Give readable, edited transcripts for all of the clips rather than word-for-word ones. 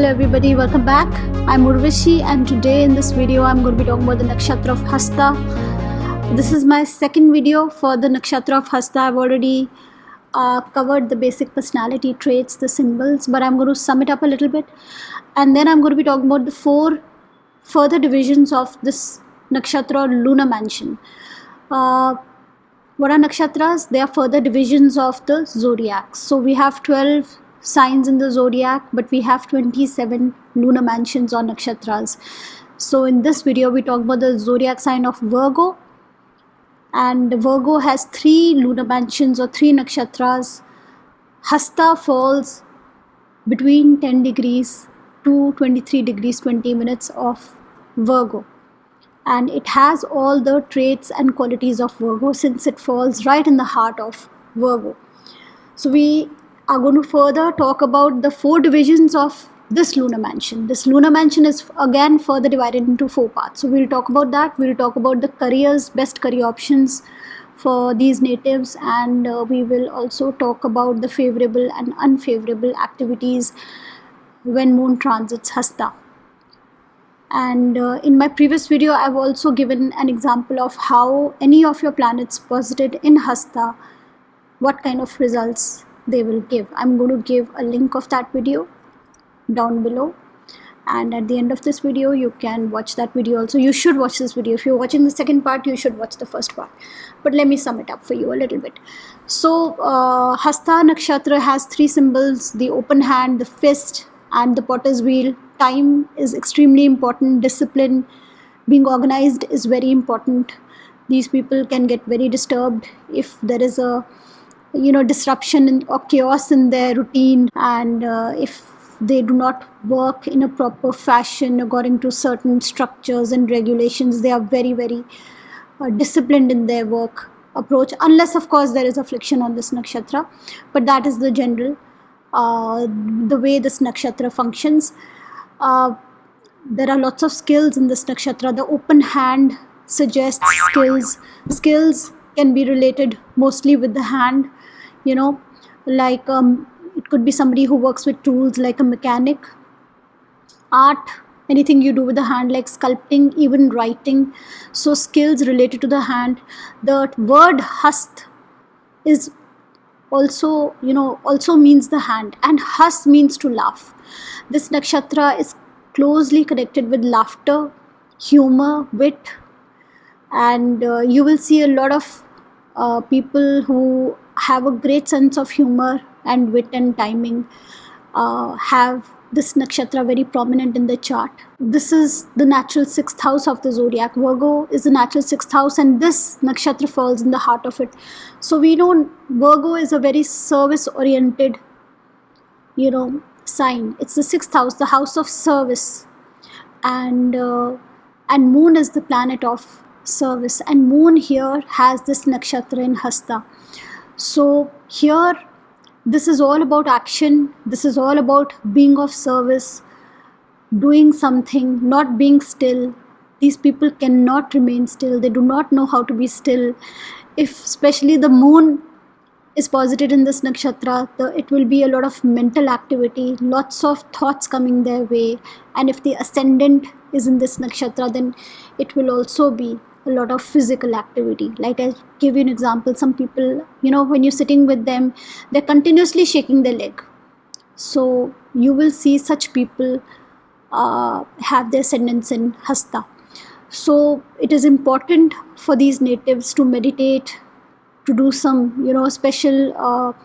Hello everybody, welcome back. I'm Urvashi and today in this video I'm going to be talking about the Nakshatra of Hasta. This is my second video for the Nakshatra of Hasta. I've already covered the basic personality traits, the symbols, but I'm going to sum it up a little bit. And then I'm going to be talking about the 4 further divisions of this Nakshatra or lunar mansion. What are Nakshatras? They are further divisions of the zodiac. So we have 12 signs in the zodiac, but we have 27 lunar mansions or nakshatras. So in this video we talk about the zodiac sign of Virgo, and Virgo has 3 lunar mansions or 3 nakshatras. Hasta falls between 10 degrees to 23 degrees 20 minutes of Virgo, and it has all the traits and qualities of Virgo since it falls right in the heart of Virgo. So we are going to further talk about the 4 divisions of this lunar mansion. This lunar mansion is again further divided into 4 parts. So we'll talk about that. We'll talk about the careers, best career options for these natives, and we will also talk about the favorable and unfavorable activities when moon transits Hasta. And in my previous video I've also given an example of how any of your planets posited in Hasta, what kind of results they will give. I'm going to give a link of that video down below, and at the end of this video you can watch that video also. You should watch this video. If you're watching the second part, you should watch the first part, but let me sum it up for you a little bit. So Hasta Nakshatra has 3 symbols: the open hand, the fist, and the potter's wheel. Time is extremely important. Discipline, being organized is very important. These people can get very disturbed if there is a disruption or chaos in their routine, and if they do not work in a proper fashion according to certain structures and regulations. They are very disciplined in their work approach, unless of course there is affliction on this nakshatra, but that is the general the way this nakshatra functions. There are lots of skills in this nakshatra. The open hand suggests skills can be related mostly with the hand, like it could be somebody who works with tools like a mechanic. Art, anything you do with the hand, like sculpting, even writing. So skills related to the hand. The word hast is also means the hand, and has means to laugh. This nakshatra is closely connected with laughter, humor, wit, and you will see a lot of people who have a great sense of humor and wit and timing have this nakshatra very prominent in the chart. This is the natural 6th house of the zodiac. Virgo is the natural 6th house, and this nakshatra falls in the heart of it. So we know Virgo is a very service oriented sign. It's the 6th house, the house of service, and moon is the planet of service, and moon here has this nakshatra in Hasta. So here this is all about action. This is all about being of service, doing something, not being still. These people cannot remain still. They do not know how to be still. If especially the moon is posited in this nakshatra, it will be a lot of mental activity, lots of thoughts coming their way. And if the ascendant is in this nakshatra, then it will also be a lot of physical activity. Like I give you an example, some people, when you're sitting with them, they're continuously shaking their leg. So you will see such people have their ascendants in Hasta. So it is important for these natives to meditate, to do some special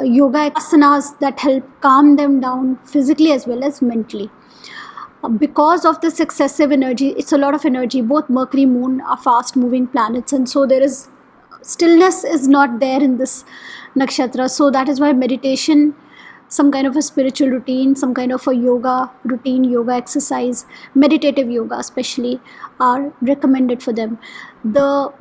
yoga asanas that help calm them down physically as well as mentally. Because of this excessive energy, it's a lot of energy. Both Mercury, Moon are fast moving planets, and so there is stillness is not there in this nakshatra. So that is why meditation, some kind of a spiritual routine, some kind of a yoga routine, yoga exercise, meditative yoga especially, are recommended for them. The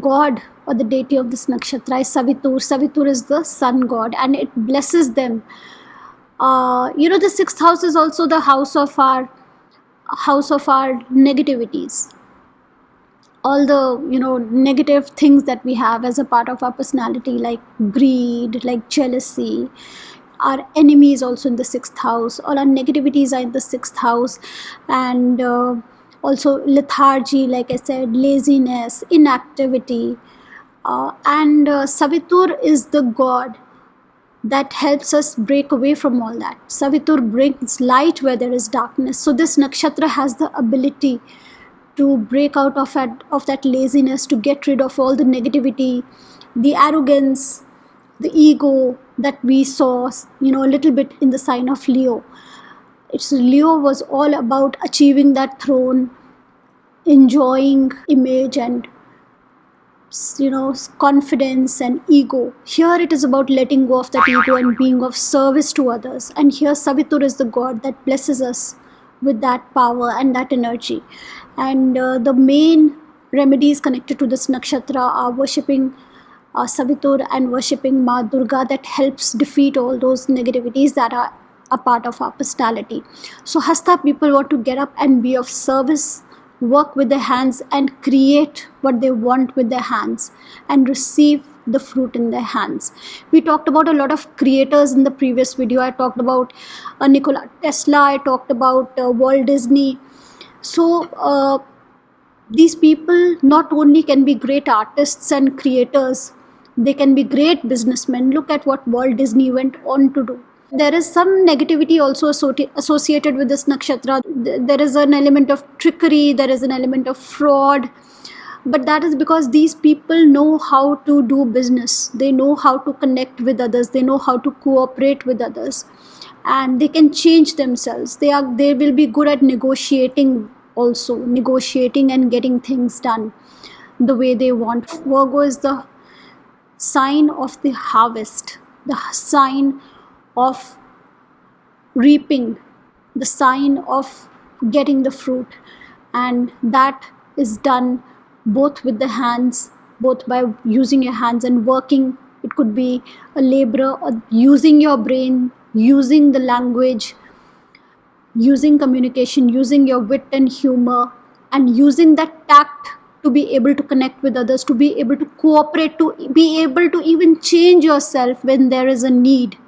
god or the deity of this nakshatra is Savitur. Savitur is the sun god, and it blesses them. The 6th house is also the house of our negativities. All the negative things that we have as a part of our personality, like greed, like jealousy, our enemy is also in the 6th house. All our negativities are in the 6th house. And also lethargy, like I said, laziness, inactivity. And Savitur is the god that helps us break away from all that. Savitur brings light where there is darkness. So this nakshatra has the ability to break out of that laziness, to get rid of all the negativity, the arrogance, the ego that we saw, a little bit in the sign of Leo. Leo was all about achieving that throne, enjoying image and confidence and ego. Here it is about letting go of that ego and being of service to others. And here Savitur is the god that blesses us with that power and that energy. And the main remedies connected to this nakshatra are worshipping Savitur and worshipping Ma Durga, that helps defeat all those negativities that are a part of our personality. So Hasta people want to get up and be of service, work with their hands and create what they want with their hands and receive the fruit in their hands. We talked about a lot of creators in the previous video. I talked about Nikola Tesla, I talked about Walt Disney. So these people not only can be great artists and creators, they can be great businessmen. Look at what Walt Disney went on to do. There is some negativity also associated with this nakshatra. There is an element of trickery, there is an element of fraud. But that is because these people know how to do business. They know how to connect with others. They know how to cooperate with others. And they can change themselves. They will be good at negotiating also. Negotiating and getting things done the way they want. Virgo is the sign of the harvest. The sign of reaping, the sign of getting the fruit, and that is done both with the hands, both by using your hands and working. It could be a laborer, or using your brain, using the language, using communication, using your wit and humor, and using that tact to be able to connect with others, to be able to cooperate, to be able to even change yourself when there is a need.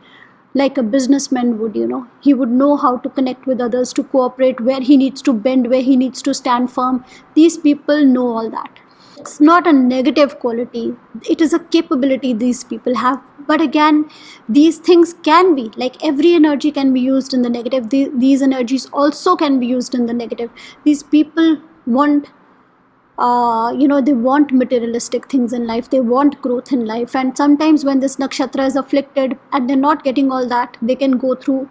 Like a businessman would, he would know how to connect with others, to cooperate, where he needs to bend, where he needs to stand firm. These people know all that. It's not a negative quality. It is a capability these people have. But again, these things can be, like every energy can be used in the negative. These energies also can be used in the negative. These people want they want materialistic things in life, they want growth in life, and sometimes when this nakshatra is afflicted and they're not getting all that, they can go through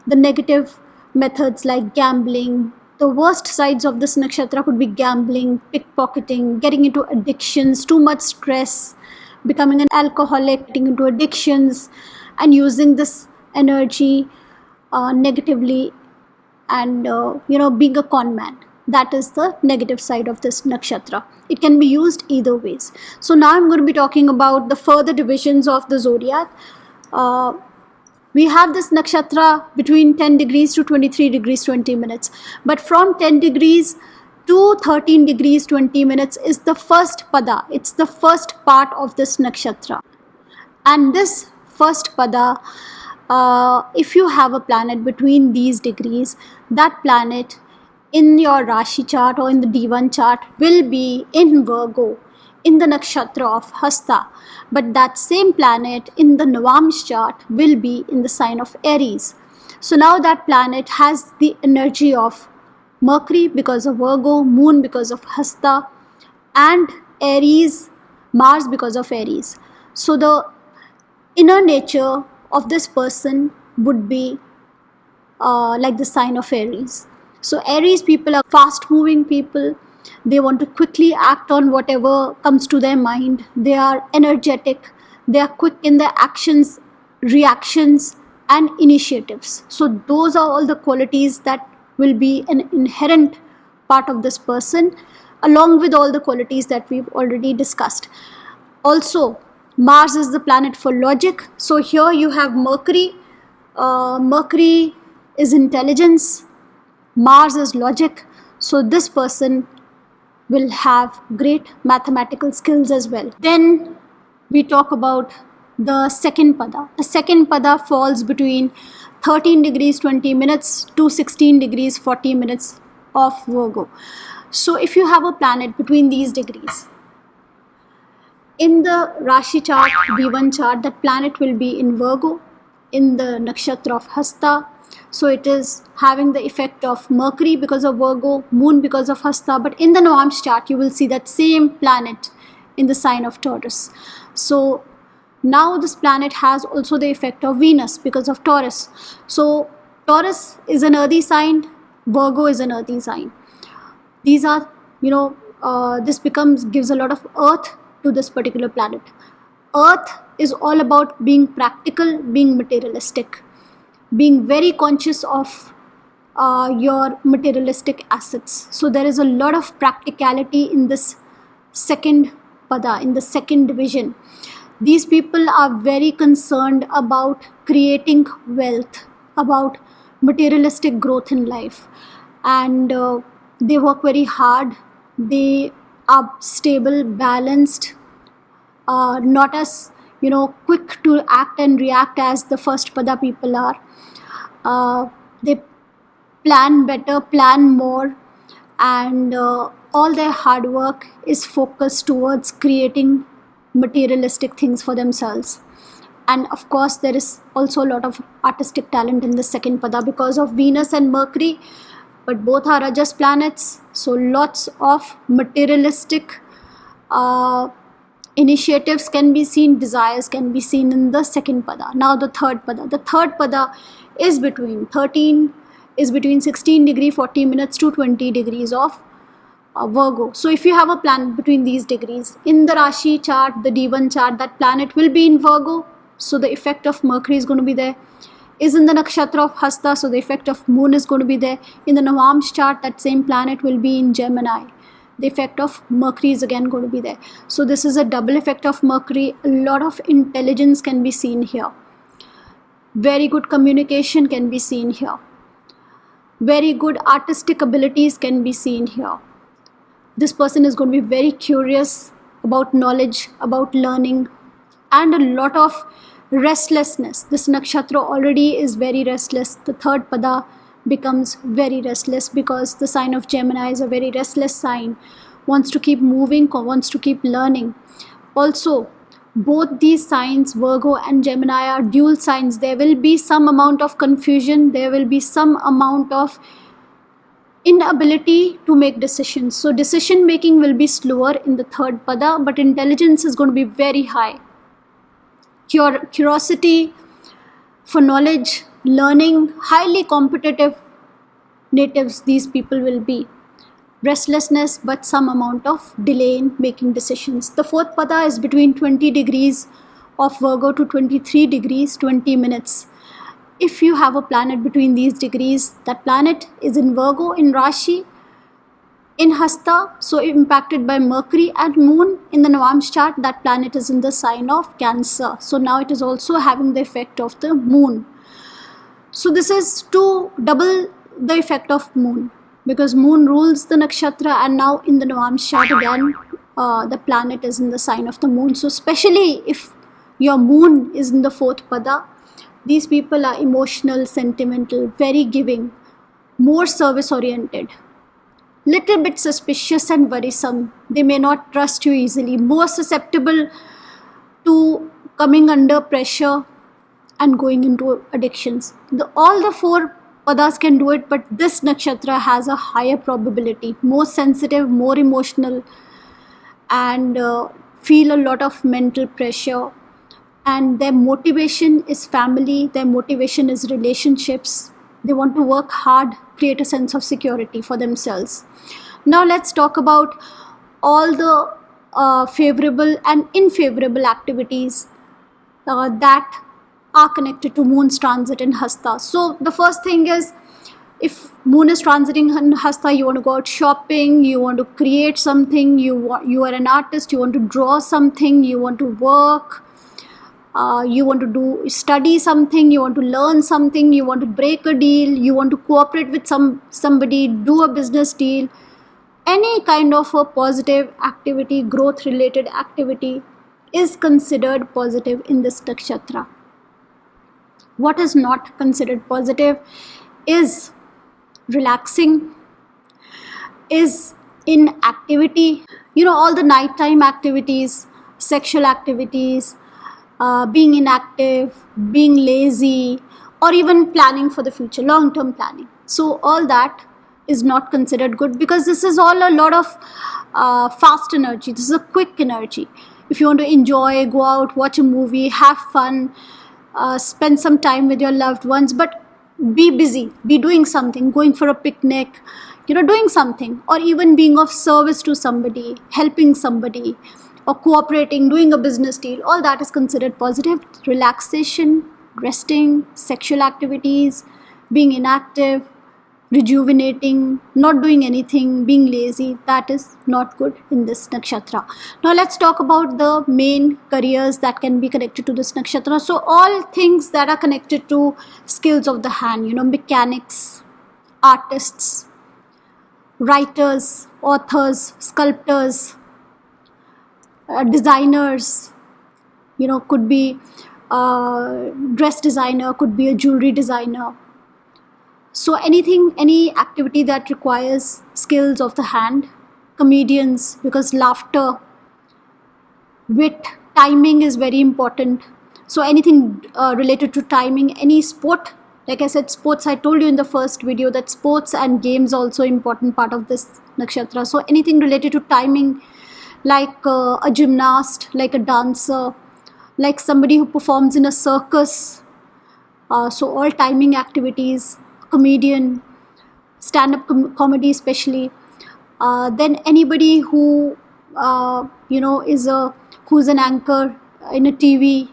the negative methods like gambling. The worst sides of this nakshatra could be gambling, pickpocketing, getting into addictions, too much stress, becoming an alcoholic, getting into addictions, and using this energy negatively, and being a con man. That is the negative side of this nakshatra. It can be used either ways. So now I'm going to be talking about the further divisions of the zodiac. We have this nakshatra between 10 degrees to 23 degrees 20 minutes. But from 10 degrees to 13 degrees 20 minutes is the first pada. It's the first part of this nakshatra. And this first pada, if you have a planet between these degrees, that planet in your Rashi chart or in the D1 chart will be in Virgo, in the nakshatra of Hasta. But that same planet in the Navamsh chart will be in the sign of Aries. So now that planet has the energy of Mercury because of Virgo, Moon because of Hasta, and Aries, Mars because of Aries. So the inner nature of this person would be like the sign of Aries. So Aries people are fast moving people. They want to quickly act on whatever comes to their mind. They are energetic. They are quick in their actions, reactions, and initiatives. So those are all the qualities that will be an inherent part of this person, along with all the qualities that we've already discussed. Also, Mars is the planet for logic. So here you have Mercury. Mercury is intelligence. Mars is logic. So this person will have great mathematical skills as well. Then we talk about the second pada. The second pada falls between 13 degrees 20 minutes to 16 degrees 40 minutes of Virgo. So if you have a planet between these degrees, in the Rashi chart, D1 chart, that planet will be in Virgo, in the nakshatra of Hasta. So it is having the effect of Mercury because of Virgo, Moon because of Hasta. But in the Navamsh chart, you will see that same planet in the sign of Taurus. So now this planet has also the effect of Venus because of Taurus. So Taurus is an earthy sign, Virgo is an earthy sign. These are, this gives a lot of earth to this particular planet. Earth is all about being practical, being materialistic, being very conscious of your materialistic assets. So there is a lot of practicality in this second pada, in the second division. These people are very concerned about creating wealth, about materialistic growth in life, and they work very hard. They are stable, balanced, not as quick to act and react as the first pada people are. They plan better, plan more, and all their hard work is focused towards creating materialistic things for themselves. And of course there is also a lot of artistic talent in the second pada because of Venus and Mercury, but both are Rajas planets, so lots of materialistic initiatives can be seen, desires can be seen in the second pada. Now the third pada is between 16 degree 40 minutes to 20 degrees of Virgo. So if you have a planet between these degrees, in the Rashi chart, the D1 chart, that planet will be in Virgo, so the effect of Mercury is going to be there. Is in the nakshatra of Hasta, so the effect of Moon is going to be there. In the Navamsh chart, that same planet will be in Gemini. The effect of Mercury is again going to be there. So this is a double effect of Mercury. A lot of intelligence can be seen here. Very good communication can be seen here. Very good artistic abilities can be seen here. This person is going to be very curious about knowledge, about learning, and a lot of restlessness. This nakshatra already is very restless. The third pada becomes very restless because the sign of Gemini is a very restless sign, wants to keep moving, wants to keep learning. Also, both these signs, Virgo and Gemini, are dual signs. There will be some amount of confusion, there will be some amount of inability to make decisions. So decision making will be slower in the third pada, but intelligence is going to be very high. Curiosity for knowledge, learning, highly competitive natives these people will be. Restlessness, but some amount of delay in making decisions. The fourth pada is between 20 degrees of Virgo to 23 degrees 20 minutes. If you have a planet between these degrees, that planet is in Virgo, in Rashi, in Hasta, so impacted by Mercury and Moon. In the Navamsh chart, that planet is in the sign of Cancer. So now it is also having the effect of the Moon. So this is to double the effect of Moon, because Moon rules the nakshatra, and now in the Navamsh chart again, the planet is in the sign of the Moon. So especially if your Moon is in the fourth pada, these people are emotional, sentimental, very giving, more service oriented, little bit suspicious and worrisome. They may not trust you easily, more susceptible to coming under pressure and going into addictions. All the four padas can do it, but this nakshatra has a higher probability, more sensitive, more emotional, and feel a lot of mental pressure. And their motivation is family, their motivation is relationships. They want to work hard, create a sense of security for themselves. Now let's talk about all the favorable and unfavorable activities that are connected to Moon's transit in Hasta. So the first thing is, if Moon is transiting in Hasta, you want to go out shopping, you want to create something, you are an artist, you want to draw something, you want to work, you want to study something, you want to learn something, you want to break a deal, you want to cooperate with somebody, do a business deal. Any kind of a positive activity, growth related activity is considered positive in this nakshatra. What is not considered positive is relaxing, is inactivity, all the nighttime activities, sexual activities, being inactive, being lazy, or even planning for the future, long-term planning. So all that is not considered good, because this is all a lot of fast energy. This is a quick energy. If you want to enjoy, go out, watch a movie, have fun, spend some time with your loved ones, but be busy, be doing something, going for a picnic, doing something, or even being of service to somebody, helping somebody, or cooperating, doing a business deal. All that is considered positive. Relaxation, resting, sexual activities, being inactive, rejuvenating, not doing anything, being lazy, that is not good in this nakshatra. Now let's talk about the main careers that can be connected to this nakshatra. So all things that are connected to skills of the hand, mechanics, artists, writers, authors, sculptors, designers, could be dress designer, could be a jewelry designer. So any activity that requires skills of the hand. Comedians, because laughter, wit, timing is very important. So anything related to timing, any sport. Like I said, sports, I told you in the first video that sports and games also important part of this nakshatra. So anything related to timing, like a gymnast, like a dancer, like somebody who performs in a circus. So all timing activities. Comedian, stand-up comedy especially. Then anybody who who's an anchor in a TV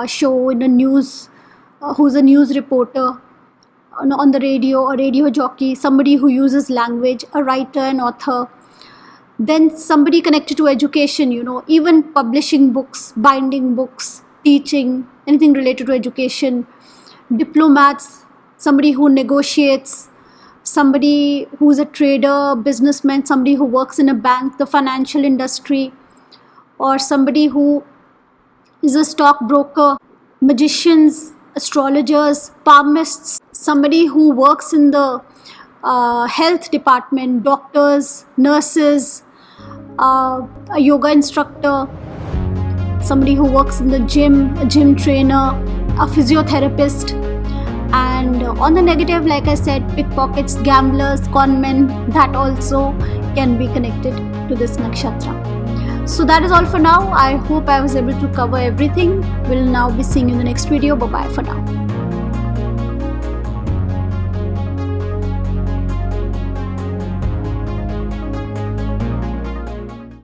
show, in a news, who's a news reporter, on the radio, a radio jockey, somebody who uses language, a writer and author. Then somebody connected to education, even publishing books, binding books, teaching, anything related to education. Diplomats, somebody who negotiates, somebody who's a trader, businessman, somebody who works in a bank, the financial industry, or somebody who is a stockbroker. Magicians, astrologers, palmists, somebody who works in the health department, doctors, nurses, a yoga instructor, somebody who works in the gym, a gym trainer, a physiotherapist. And on the negative, like I said, pickpockets, gamblers, conmen, that also can be connected to this nakshatra. So that is all for now. I hope I was able to cover everything. We'll now be seeing you in the next video. Bye bye for now.